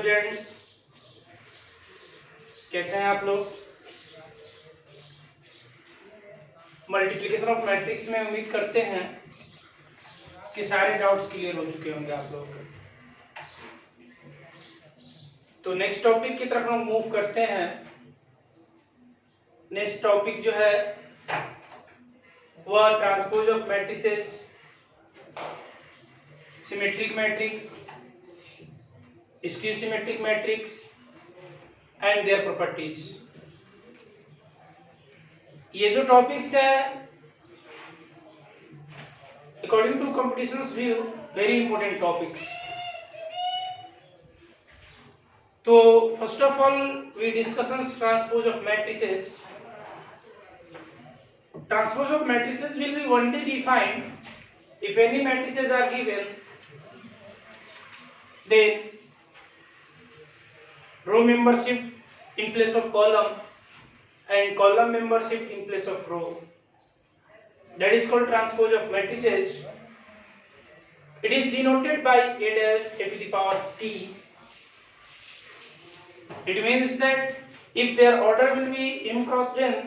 Students, कैसे हैं आप लोग। मल्टीप्लिकेशन ऑफ मैट्रिक्स में उम्मीद करते हैं कि सारे डाउट्स क्लियर हो चुके होंगे आप लोगों के। तो नेक्स्ट टॉपिक की तरफ हम मूव करते हैं। नेक्स्ट टॉपिक जो है वह transpose of matrices, symmetric matrix, skew symmetric matrix and their properties. ये जो टॉपिक्स है according to competitions view very important topics. तो first of all we discussions transpose of matrices. Transpose of matrices will be only defined if any matrices are given, then row membership in place of column and column membership in place of row. That is called transpose of matrices. It is denoted by a dash a to the power t. It means that if their order will be m cross n,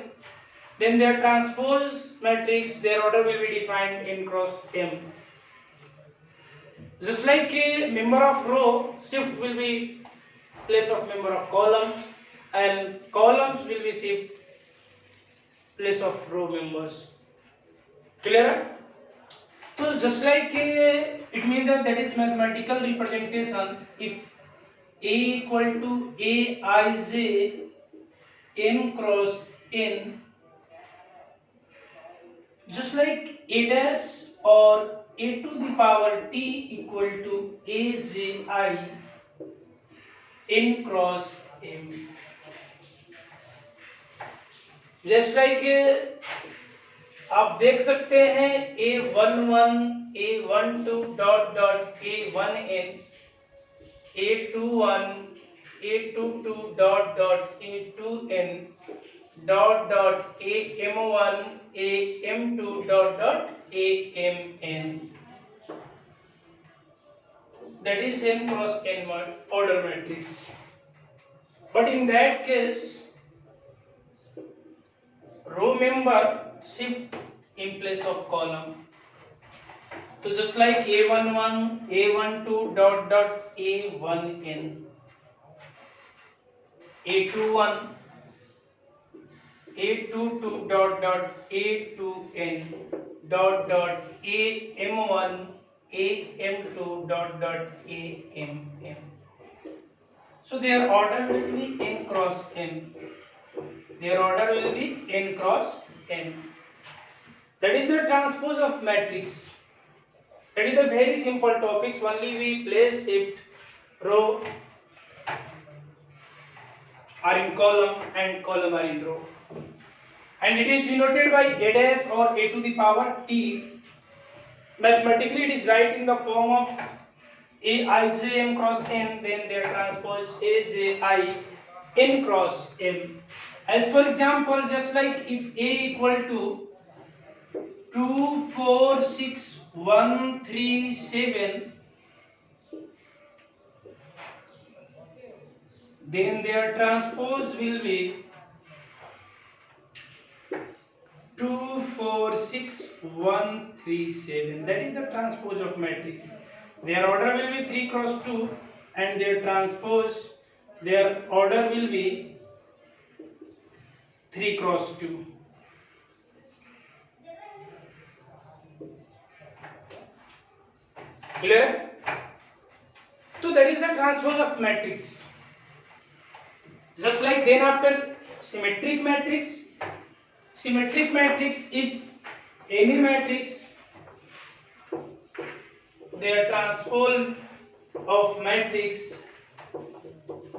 then their transpose matrix, their order will be defined n cross m. Just like a member of row, shift will be place of member of columns and columns will be shift place of row members. Clear? So just like it means that is mathematical representation. If a equal to aij n cross n, just like a dash or a to the power t equal to aji n cross m. Just like आप देख सकते हैं a11 a12 dot dot a1n a21 a22 dot dot a2n dot dot am1 am2 dot dot amn. That is n cross n order matrix. But in that case, row member shift in place of column. So just like a11 a12 dot dot a1n, a21 a22 dot dot a2n dot dot am1 am2 dot dot amn. So their order will be n cross n. Their order will be n cross n. That is the transpose of matrix. That is the very simple topics. Only we place shift row are in column and column are in row. And it is denoted by a dash or a to the power t. Mathematically it is write in the form of aij m cross n, then their transpose aj n cross m. As for example, just like if a equal to 2 4 6 1 3 7, then their transpose will be 2 4 6 1 3 7. That is the transpose of matrix. Their order will be 3 cross 2 and their transpose, their order will be 3 cross 2. Clear? So that is the transpose of matrix. Just like then after symmetric matrix. Symmetric matrix, if any matrix, their transpose of matrix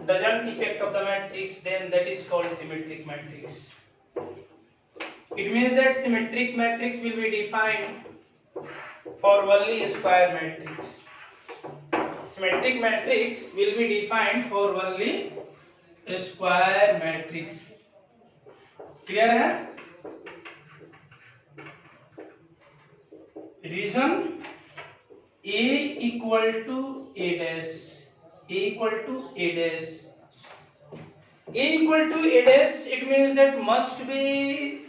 doesn't affect of the matrix, then that is called symmetric matrix. It means that symmetric matrix will be defined for only square matrix. Symmetric matrix will be defined for only square matrix. Clear है? Reason A equal to A dash A equal to A dash. A equal to A dash, it means that must be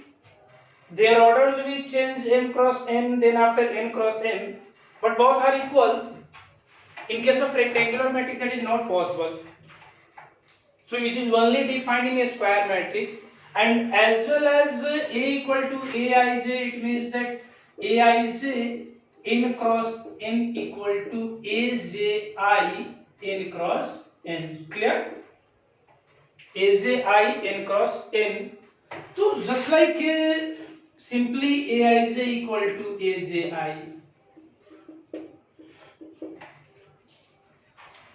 their order will be changed m cross n, then after n cross m, but both are equal. In case of rectangular matrix, that is not possible. So this is only defined in a square matrix, and as well as A equal to Aij, it means that Aij n cross n equal to Aji n cross n. Clear? Aji n cross n. So just like simply Aij equal to Aji,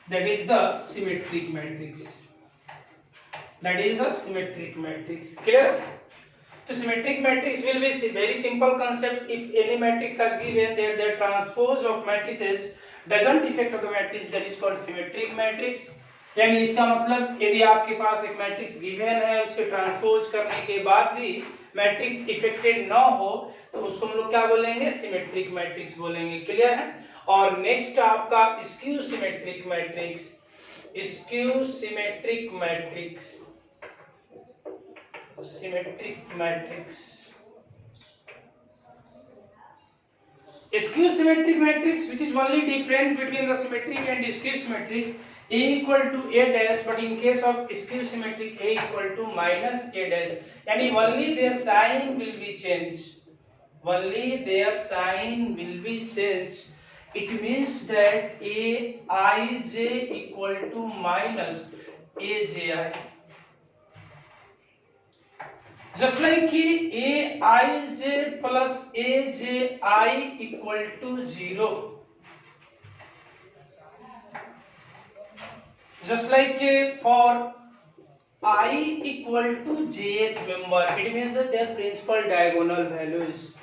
that is the symmetric matrix. That is the symmetric matrix. Clear? So symmetric matrix will be very simple concept. If any matrix are given, their transpose of matrices doesn't affect the matrix, that is called symmetric matrix. यानी इसका मतलब यदि आपके पास एक matrix given है, उसके transpose करने के बाद भी मैट्रिक्स इफेक्टेड ना हो, तो उसको हम लोग क्या बोलेंगे? सिमेट्रिक मैट्रिक्स बोलेंगे. क्लियर है? और नेक्स्ट आपका skew symmetric matrix. Skew symmetric matrix, symmetric matrix. Skew symmetric matrix, which is only different between the symmetric and skew symmetric, A equal to A dash, but in case of skew symmetric, A equal to minus A dash. Yani only their sign will be changed. Only their sign will be changed. It means that Aij equal to minus Aji. Just like Aij plus Aji equal to 0. Just like for I equal to jth member, it means that their principal diagonal values.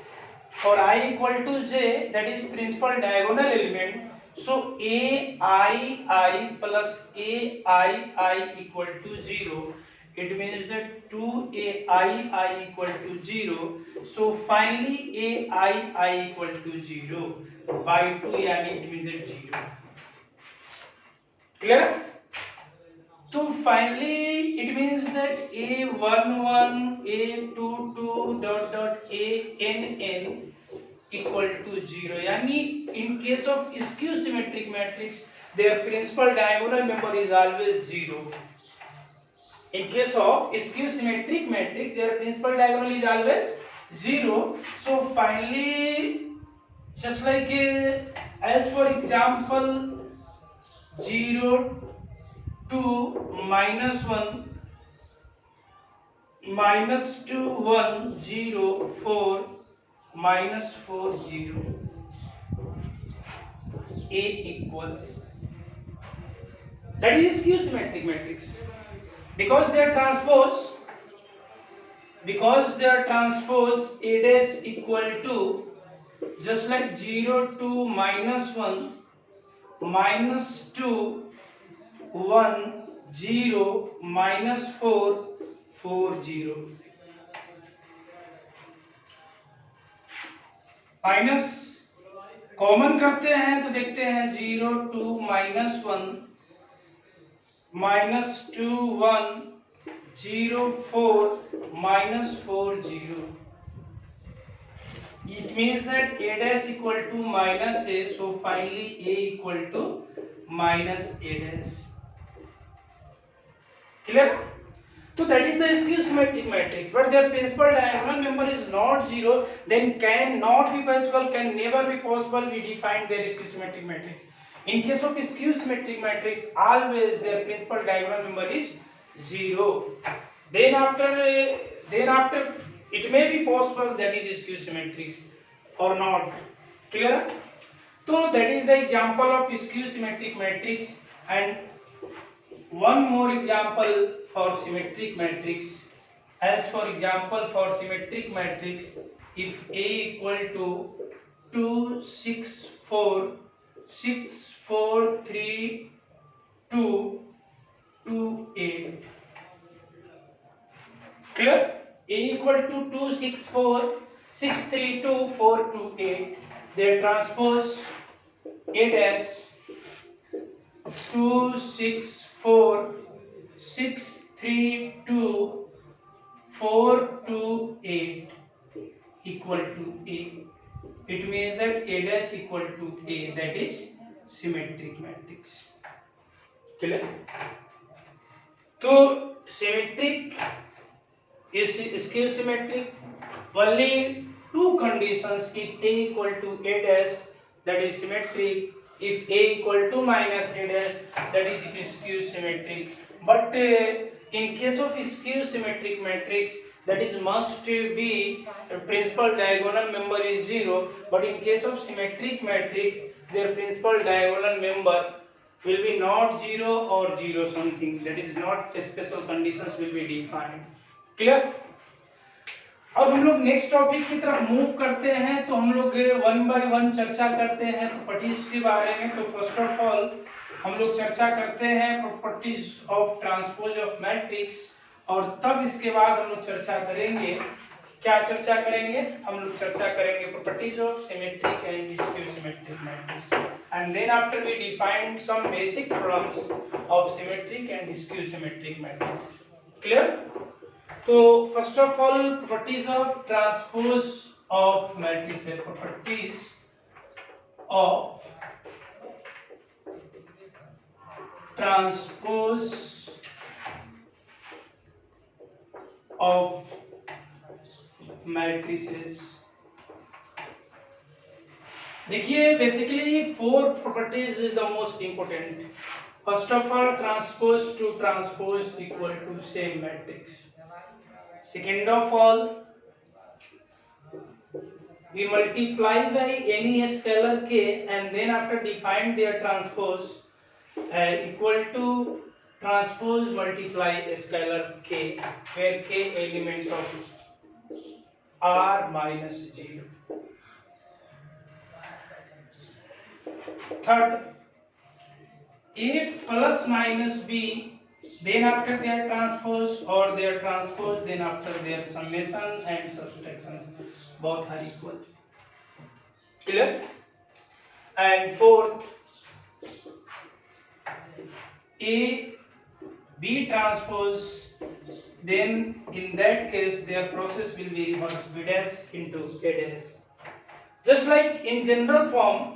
For I equal to j, that is principal diagonal element. So Ai plus Ai equal to 0. It means that 2ai equal to 0. So finally ai equal to 0 by 2, yani it means that 0. Clear? So finally it means that a11 a22 dot dot ann equal to 0. Yani in case of skew symmetric matrix, their principal diagonal member is always 0. In case of skew symmetric matrix, their principal diagonal is always 0. So finally, just like as for example 0 2 minus 1 minus 2 1 0 4 minus 4 0, A equals, that is skew symmetric matrix. Because they are transpose A dash equal to, just like 0 2 minus 1 minus 2 1 0 minus 4 4 0. Minus common करते हैं तो देखते हैं 0 2 minus 1 minus 2 1 0 4 minus 4 0. It means that A dash equal to minus A, so finally A equal to minus A dash. Clear? So that is the skew symmetric matrix, but their principal diagonal member is not 0, then cannot be possible, can never be possible. We define their skew symmetric matrix. In case of skew symmetric matrix, always their principal diagonal member is 0. Then after it may be possible that is skew symmetric or not. Clear? So that is the example of skew symmetric matrix, and one more example for symmetric matrix. As for example for symmetric matrix, if A equal to 2 6 4 6 4 3 2 2 8. Clear? A equal to 2 6 4 6 3 2 4 2 8. Their transpose A dash 2 6 4 6 3 2 4 2 8 equal to A. It means that A dash equal to A, that is symmetric matrix. Clear? तो symmetric is skew symmetric only two conditions: if A equal to A dash, that is symmetric; if A equal to minus A dash, that is skew symmetric. But in case of skew symmetric matrix, that is must be principal diagonal member is 0, but in case of symmetric matrix, their principal diagonal member will be not 0 or 0 something, that is not special conditions will be defined. Clear? अब हम लोग next topic की तरफ move करते हैं, तो हम लोग वन बाय वन चर्चा करते हैं प्रॉपर्टीज के बारे में। तो फर्स्ट ऑफ ऑल हम लोग चर्चा करते हैं properties of transpose of matrix, और तब इसके बाद हम लोग चर्चा करेंगे, क्या चर्चा करेंगे? हम लोग चर्चा करेंगे properties of symmetric and skew symmetric matrix, and then after we define some basic problems of symmetric and skew symmetric matrix. Clear? तो first of all properties of transpose of matrix है, properties of transpose of matrices. देखिए basically 4 properties is the most important. First of all transpose to transpose equal to same matrix. Second of all, we multiply by any scalar k and then after define their transpose equal to transpose multiply scalar k, where k element of r minus 0. Third, a plus minus b, then after their transpose or their transpose, then after their summation and subtractions, both are equal. Clear? And fourth, a b transpose, then in that case their process will be reverse, b dash into a dash. Just like in general form,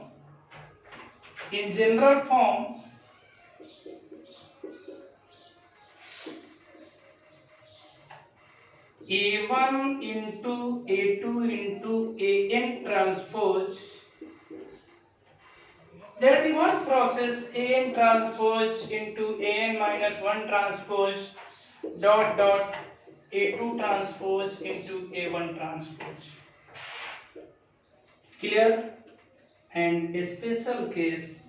A1 into A2 into AN transpose, that reverse process AN transpose into AN minus 1 transpose dot dot A2 transpose into A1 transpose. Clear? And a special case,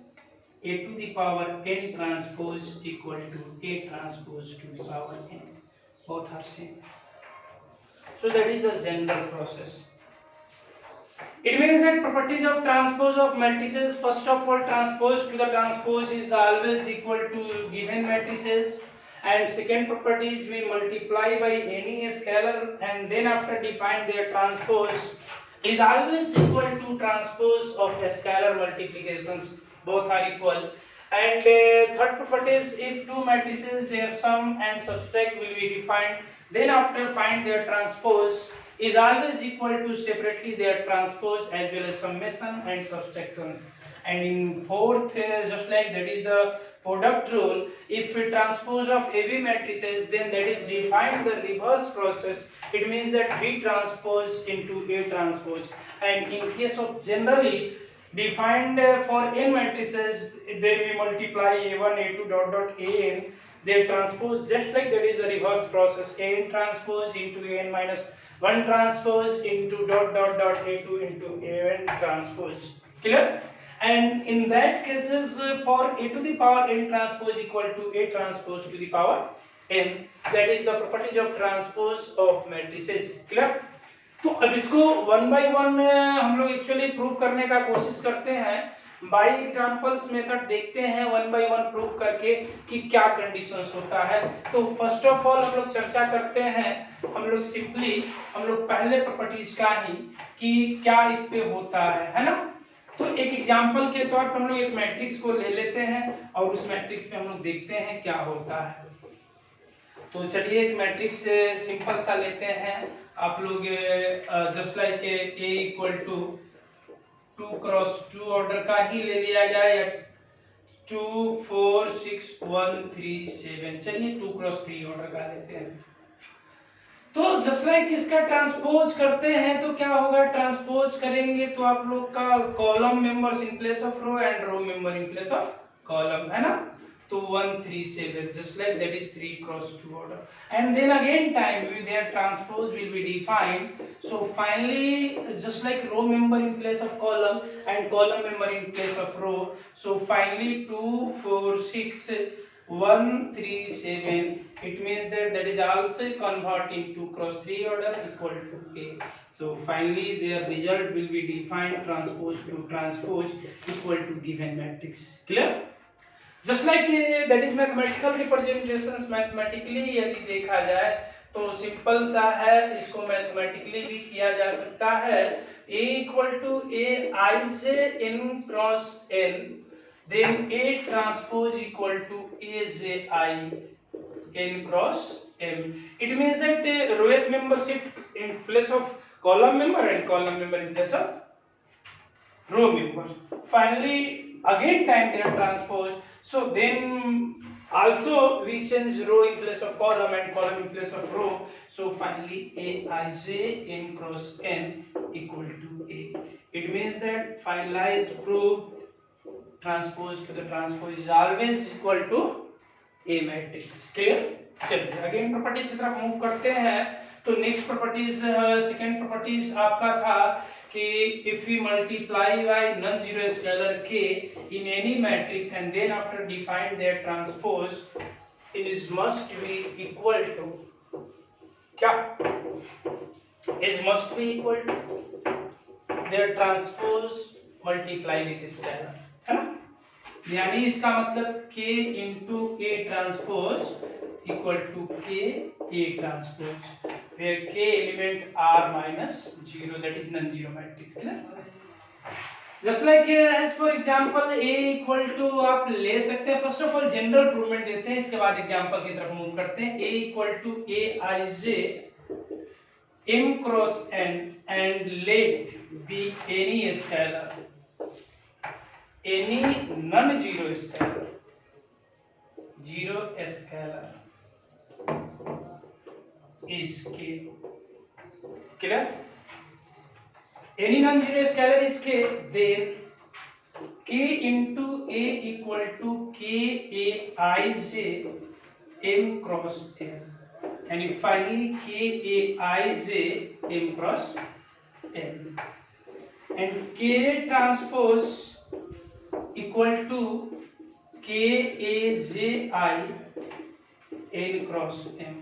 A to the power N transpose equal to A transpose to the power N, both are same. So that is the general process. It means that properties of transpose of matrices, first of all transpose to the transpose is always equal to given matrices, and second property is we multiply by any scalar and then after define their transpose is always equal to transpose of scalar multiplications, both are equal. And third property is if two matrices their sum and subtract will be defined, then after find their transpose is always equal to separately their transpose as well as summation and subtractions. And in fourth, just like that is the product rule, if we transpose of AB matrices, then that is define the reverse process. It means that B transpose into A transpose. And in case of generally defined for n matrices, then we multiply A1 A2 dot dot AN, they transpose just like that is the reverse process, AN transpose into AN minus 1 transpose into dot dot dot A2 into AN transpose. Clear? And in that cases for A to the power n transpose equal to A transpose to the power n, that is the properties of transpose of matrices. Clear? तो अब इसको one by one हम लोग actually prove करने का कोशिश करते हैं, बाय एग्जांपल्स मेथड देखते हैं वन बाय वन प्रूव करके कि क्या कंडीशंस होता है। तो फर्स्ट ऑफ ऑल हम लोग चर्चा करते हैं, हम लोग सिंपली हम लोग पहले प्रॉपर्टीज का ही कि क्या इस पे होता है ना। तो एक एग्जांपल के तौर पर हम लोग एक मैट्रिक्स को ले लेते हैं और उस मैट्रिक्स में हम लोग देखते हैं क्या होता है। तो चलिए एक मैट्रिक्स सिंपल सा लेते हैं। आप लोग just like A equal to 2 cross 2 order का ही ले लिया जाए या 2 4 6 1 3 7, चलिए 2 क्रॉस 3 ऑर्डर का लेते हैं। तो जस्ट लाइक इसका ट्रांसपोज करते हैं तो क्या होगा, ट्रांसपोज करेंगे तो आप लोग का column members in place of row and row member in place of column, है ना। तो 1 3 7 just like that is 3 cross 2 order, and then again time their transpose will be defined. So finally just like row member in place of column and column member in place of row, so finally 2 4 6 1 3 7, it means that that is also converting 2 cross 3 order equal to A. So finally their result will be defined transpose to transpose equal to given matrix. Clear? Just like that is mathematical representations. Mathematically यदि देखा जाए तो simple सा है, इसको mathematically भी किया जा सकता है। A equal to a I J N cross n, then A transpose equal to a j i n cross m. It means that rowth membership in place of column member and column member in place of row member. Finally again time their transpose, so then also we change row in place of column and column in place of row, so finally Aij n cross n equal to A. It means that finalized proof transpose to the transpose is always equal to A matrix. Clear? चलिए again properties की तरफ move करते हैं। तो next properties, second properties आपका था कि if we multiply by non-zero scalar k in any matrix and then after define their transpose is must be equal to क्या, is must be equal to their transpose multiply with scalar, है ना। यानी इसका मतलब k into a transpose equal to k a transpose, where k element are minus 0, that is non-zero matrix। Just like as for example a equal to आप ले सकते हैं। First of all general प्रूवमेंट देते हैं, इसके बाद एग्जांपल की तरफ मूव करते हैं। a equal to a i j m cross n and let be any scalar, any non-zero scalar, zero scalar is k. Clear? Any non-zero scalar is k, then k into a equal to k a I j m cross n, and finally k a I j m cross n, and k transpose equal to k a j I n cross m।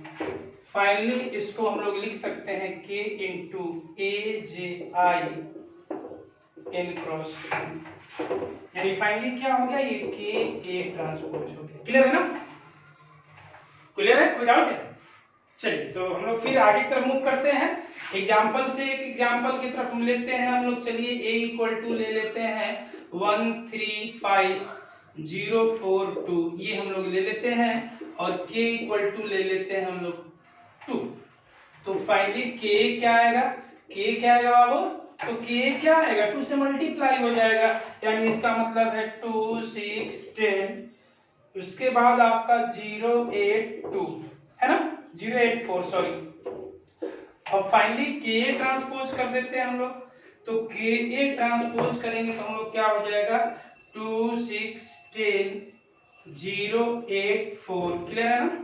Finally इसको हम लोग लिख सकते हैं k into a j I n cross m, यानी finally क्या हो गया, ये k a ट्रांसपोज हो गया। क्लियर है ना? क्लियर है, कोई डाउट है? चलिए तो हम लोग फिर आगे की तरफ मूव करते हैं। एग्जाम्पल से एक एग्जाम्पल की तरफ हम लेते हैं हम लोग। चलिए a इक्वल टू ले लेते हैं 1 3 5 0 4 2, ये हम लोग ले लेते हैं, और k इक्वल टू ले लेते हैं हम लोग 2। तो फाइनली k क्या आएगा, k क्या आएगा बाबू, तो k क्या आएगा, 2 से मल्टीप्लाई हो जाएगा, यानी इसका मतलब है 2 6 10, उसके बाद आपका 0 8 2, है ना, 0 8 4 सॉरी। अब फाइनली k ट्रांसपोज कर देते हैं हम लोग। तो k ट्रांसपोज करेंगे तो हम लोग क्या हो जाएगा, 2 6 10 0 8 4। क्लियर है ना?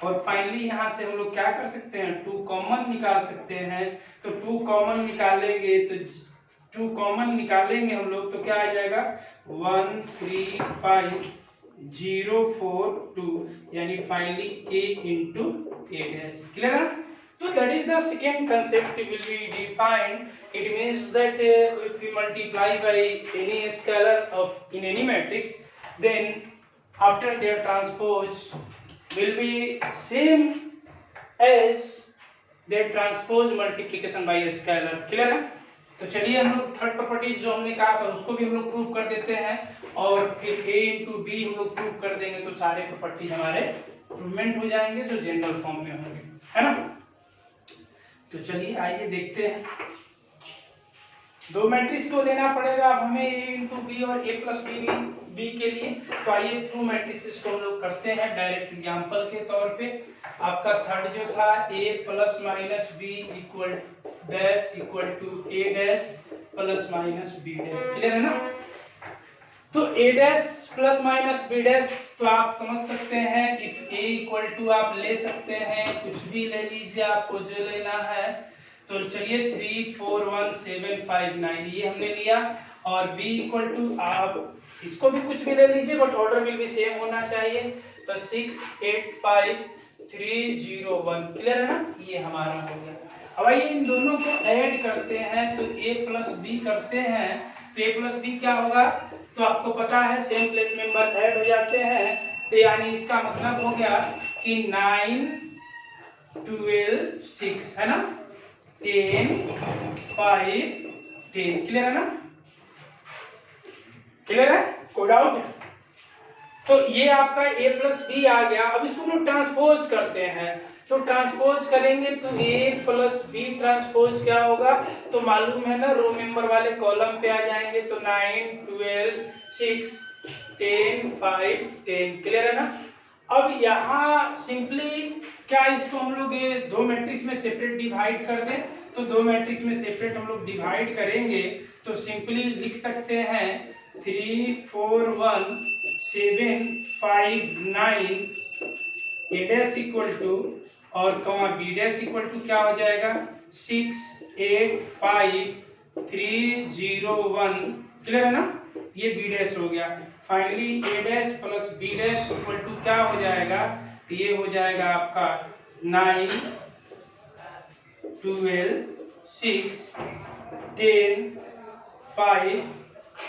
और फाइनली यहाँ से हम लोग क्या कर सकते हैं, 2 कॉमन निकाल सकते हैं। तो 2 कॉमन निकालेंगे तो 2 कॉमन निकालेंगे हम लोग तो क्या आ जाएगा, 1 3 5 0 4 2, यानी finally k into a dash. Clear है? So that is the second concept will be defined. It means that if we multiply by any scalar of in any matrix, then after their transpose will be same as their transpose multiplication by a scalar. Clear है? तो चलिए हम लोग third properties जो हमने कहा था उसको भी हम लोग प्रूव कर देते हैं, और फिर a इंटू बी हम लोग प्रूव कर देंगे, तो सारे प्रॉपर्टीज हमारे प्रूवमेंट हो जाएंगे जो जनरल फॉर्म में होंगे, है ना। तो चलिए आइए देखते हैं। दो मैट्रिक्स को लेना पड़ेगा अब हमें a इंटू बी और a प्लस बी के लिए। तो आइए टू मैट्रिक्स को हम लोग करते हैं डायरेक्ट एग्जांपल के तौर पे। आपका थर्ड जो था a plus minus B equal dash equal to a dash plus minus b dash, clear है ना। तो a dash plus minus b dash तो आप समझ सकते हैं इफ a इक्वल टू आप ले सकते हैं, कुछ भी ले लीजिए आपको जो लेना है। तो चलिए 3 4 1 7 5 9 ये हमने लिया, और b इक्वल टू आप इसको भी कुछ भी ले लीजिए बट ऑर्डर विल भी सेम होना चाहिए। तो 6 8 5 3 0 1, क्लियर है ना, ये हमारा हो गया। अब आइए इन दोनों को ऐड करते हैं, तो a प्लस बी करते हैं, तो a प्लस बी क्या होगा, तो आपको पता है सेम प्लेस मेंबर ऐड हो जाते हैं, तो यानी इसका मतलब हो गया कि 9 12 6 है ना, 10 5 10, क्लियर है ना, क्लियर है, कोई डाउट। तो ये आपका a प्लस बी आ गया। अब इसको हम ट्रांसपोज करते हैं, तो ट्रांसपोज करेंगे तो a प्लस बी ट्रांसपोज क्या होगा, तो मालूम है ना रो मेंबर वाले कॉलम पे आ जाएंगे, तो 9 12 6 10 5 10, क्लियर है ना। अब यहाँ सिंपली क्या इसको हम लोग दो मैट्रिक्स में सेपरेट डिवाइड कर दें, तो दो मैट्रिक्स में सेपरेट हम लोग डिवाइड करेंगे तो सिंपली लिख सकते हैं 3 4 1 7 5 9 a डैश इक्वल टू और comma b dash equal to क्या हो जाएगा 6 8 5 3 0 1, क्लियर है ना, ये b डैश हो गया। Finally a dash plus b dash equal to क्या हो जाएगा, तो ये हो जाएगा आपका 9 12 6 10 5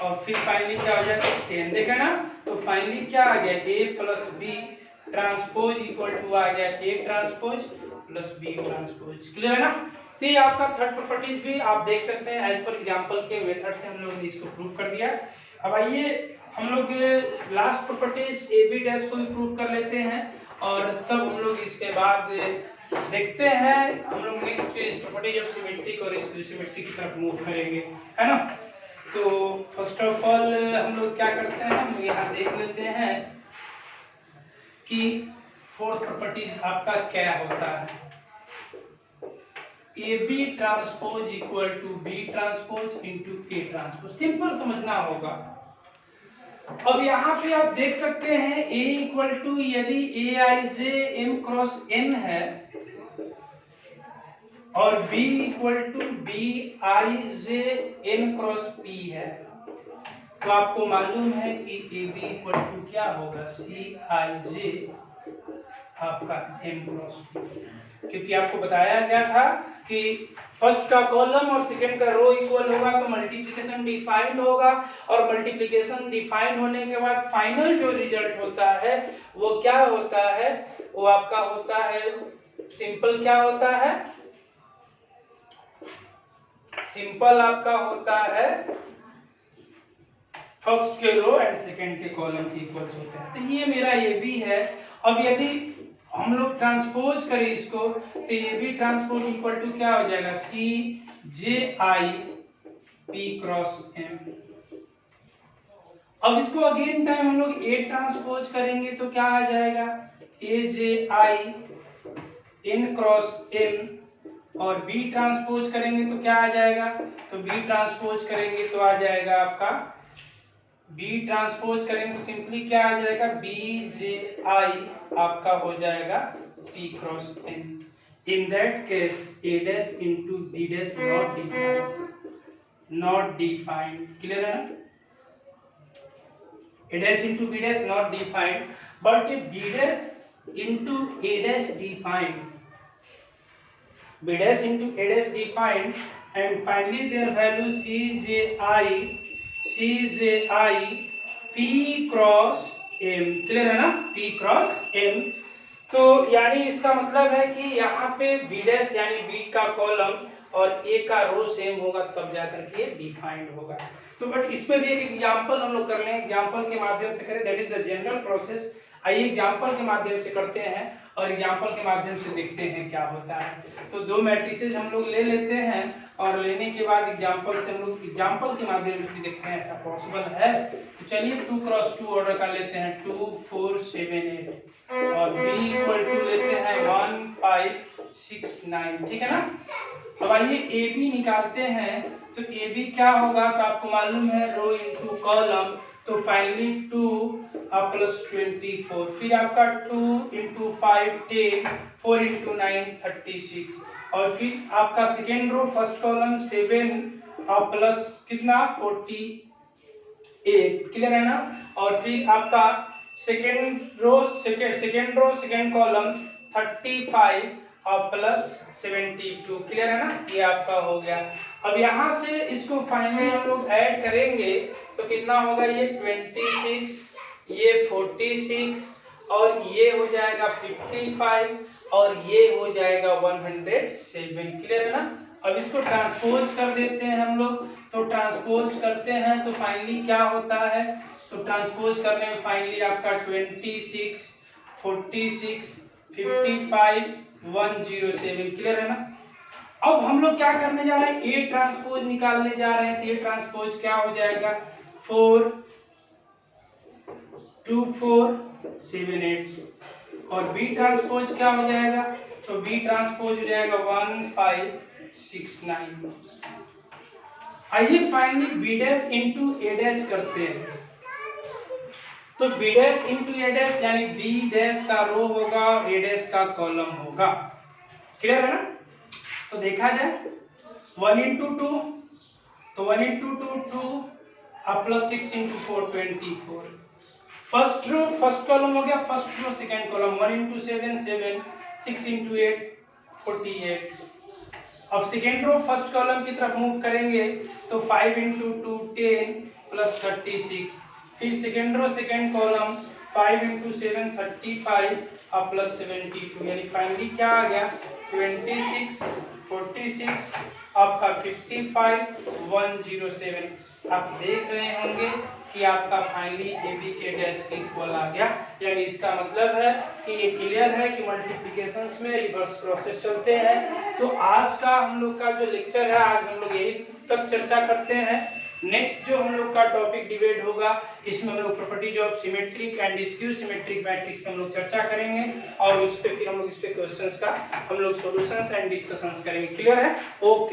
और फिर फाइनली क्या हो जाएगा 10, देखा ना। तो फाइनली क्या आ गया a plus b transpose equal to आ गया a transpose plus b transpose, clear है ना। तो ये आपका थर्ड प्रॉपर्टीज भी आप देख सकते हैं एज पर एग्जांपल के मेथड से हम लोगों ने इसको प्रूव कर दिया। अब आइए हम लोग last properties A B dash को भी प्रूव कर लेते हैं, और तब हम लोग इसके बाद देखते हैं हम लोग नेक्स्ट इस प्रॉपर्टीज ऑफ सिमेट्रिक और सिमेट्रिक की तरफ मूव करेंगे, है ना। तो फर्स्ट ऑफ ऑल हम लोग क्या करते हैं, हम यहाँ देख लेते हैं कि फोर्थ प्रॉपर्टीज आपका क्या होता है। A B transpose equal to B transpose into A transpose, simple समझना होगा। अब यहाँ पे आप देख सकते हैं a इक्वल टू यदि A I J M cross N है और b equal to B I J N cross P है, तो आपको मालूम है कि ए बी इक्वल टू क्या होगा सी आई जे आपका एम क्रॉस पी, क्योंकि आपको बताया गया था कि फर्स्ट का कॉलम और सेकंड का रो इक्वल होगा तो मल्टीप्लिकेशन डिफाइंड होगा, और मल्टीप्लिकेशन डिफाइंड होने के बाद फाइनल जो रिजल्ट होता है वो क्या होता है, वो आपका होता है सिंपल, क्या होता है सिंपल आपका होता है फर्स्ट के रो एंड सेकंड के कॉलम के इक्वल्स होते हैं। तो ये मेरा ये भी है। अब यदि हम लोग ट्रांसपोज करें इसको, तो ये भी ट्रांसपोज इक्वल टू क्या हो जाएगा सी जे आई पी क्रॉस एम। अब इसको अगेन टाइम हम लोग ए ट्रांसपोज करेंगे तो क्या आ जाएगा ए j i n cross M, और बी ट्रांसपोज करेंगे तो क्या आ जाएगा, तो बी ट्रांसपोज करेंगे तो आ जाएगा आपका बी ट्रांसपोज करेंगे तो सिंपली क्या आ जाएगा बी जे आई आपका हो जाएगा p cross n. In that case a dash into b dash not defined, clear है ना, a dash into b dash not defined, but b dash into a dash defined, b dash into a dash defined, and finally their value cji p cross m, clear है ना, p cross m। तो यानी इसका मतलब है कि यहाँ पे b डैश यानी b का कॉलम और ए का रो सेम होगा तब जाकर के डिफाइंड होगा। तो बट इसमें भी एक एग्जांपल हम लोग कर लें, एग्जांपल के माध्यम से करें, that is the general process. आइए एग्जांपल के माध्यम से करते हैं और एग्जांपल के माध्यम से देखते हैं क्या होता है। तो दो मैट्रिसेस हम लोग ले लेते हैं और लेने के बाद एग्जांपल से हम लोग एग्जांपल के माध्यम से देखते हैं ऐसा पॉसिबल है। तो चलिए 2 क्रॉस 2 ऑर्डर का लेते हैं, 2 4 7 8 और b इक्वल टू लेते हैं 1 5 6 9, ठीक है ना। अब आइए ए बी निकालते हैं। तो ए बी क्या होगा, तो आपको मालूम है रो इनटू कॉलम, तो फाइनली 2 प्लस 24, फिर आपका 2 इंटू 5 10, 4 इंटू 9 36, और फिर आपका second row first column 7 plus कितना 48, क्लियर है ना। और फिर आपका सेकेंड रो सेकेंड कॉलम 35 और प्लस 72, क्लियर है ना, ये आपका हो गया। अब यहाँ से इसको फाइनली हम लोग ऐड करेंगे तो कितना होगा, ये 26, ये 46 और ये हो जाएगा 55 और ये हो जाएगा 107, क्लियर है ना। अब इसको ट्रांसपोज कर देते हैं हम लोग, तो ट्रांसपोज करते हैं तो फाइनली क्या होता है, तो ट्रांसपोज करने में फाइनली आपका 26 46 55 107, क्लियर है ना। अब हम लोग क्या करने जा रहे हैं, ए ट्रांसपोज निकालने जा रहे हैं। तो ए ट्रांसपोज क्या हो जाएगा, 4 2 4 7 8 और बी ट्रांसपोज क्या हो जाएगा, तो बी ट्रांसपोज हो जाएगा 1 5 6 9। आइए finally B dash into a dash करते हैं। तो B dash into a dash यानी बी डैश का रो होगा और ए डैश का कॉलम होगा, क्लियर है ना। तो देखा जाए 1 इंटू 2, तो 1 into 2 2 plus 6 into 4 24, first row first column हो गया, first row second column 1 into 7 7, 6 into 8 48। अब सेकेंड रो फर्स्ट कॉलम की तरफ मूव करेंगे तो 5 इंटू 2 10 प्लस 36, फिर second row second column 5 into 7 35 और प्लस 72, यानी फाइनली क्या आ गया 26 46 आपका 55 107। आप देख रहे होंगे कि आपका फाइनली ए बी के डैश के इक्वल आ गया, यानी इसका मतलब है कि ये क्लियर है कि मल्टीप्लिकेशंस में रिवर्स प्रोसेस चलते हैं। तो आज का हम लोग का जो लेक्चर है, आज हम लोग यही तक चर्चा करते हैं। नेक्स्ट जो हम लोग का टॉपिक डिबेट होगा, इसमें हम लोग properties of symmetric and skew symmetric matrix पे हम लोग चर्चा करेंगे और उस पे फिर हम लोग इस पे क्वेश्चंस का हम लोग सॉल्यूशंस एंड डिस्कशंस करेंगे, क्लियर है। ओके।